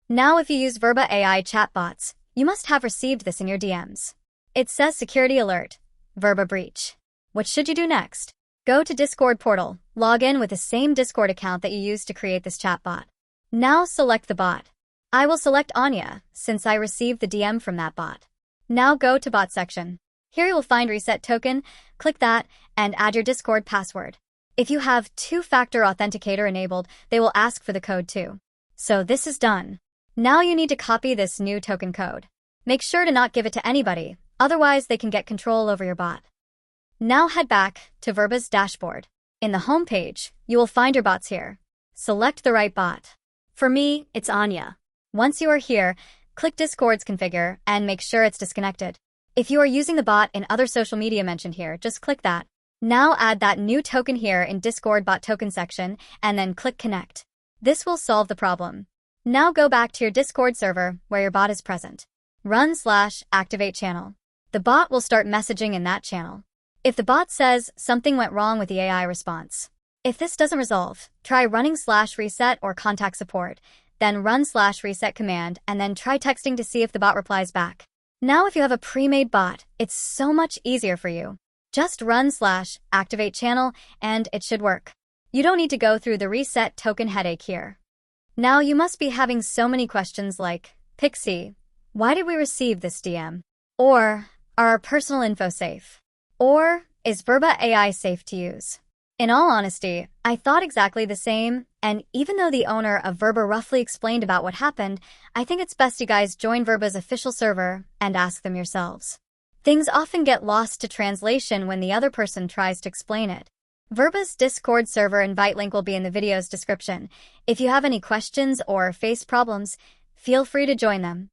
Now if you use Verba AI chatbots, you must have received this in your DMs. It says security alert, Verba breach. What should you do next? Go to Discord portal, log in with the same Discord account that you used to create this chatbot. Now select the bot. I will select Anya, since I received the DM from that bot. Now go to bot section. Here you will find reset token, click that, and add your Discord password. If you have two-factor authenticator enabled, they will ask for the code too. So this is done. Now you need to copy this new token code. Make sure to not give it to anybody, otherwise they can get control over your bot. Now head back to Verba's dashboard. In the home page, you will find your bots here. Select the right bot. For me, it's Anya. Once you are here, click Discord's configure and make sure it's disconnected. If you are using the bot in other social media mentioned here, just click that. Now add that new token here in Discord bot token section and then click connect. This will solve the problem. Now go back to your Discord server where your bot is present. Run/activate channel. The bot will start messaging in that channel. If the bot says something went wrong with the AI response. If this doesn't resolve, try running/reset or contact support, then run/reset command, and then try texting to see if the bot replies back. Now if you have a pre-made bot, it's so much easier for you. Just run/activate channel and it should work. You don't need to go through the reset token headache here. Now you must be having so many questions like, Pixie, why did we receive this DM? Or, are our personal info safe? Or, is Verba AI safe to use? In all honesty, I thought exactly the same, and even though the owner of Verba roughly explained about what happened, I think it's best you guys join Verba's official server and ask them yourselves. Things often get lost to translation when the other person tries to explain it. Verba's Discord server invite link will be in the video's description. If you have any questions or face problems, feel free to join them.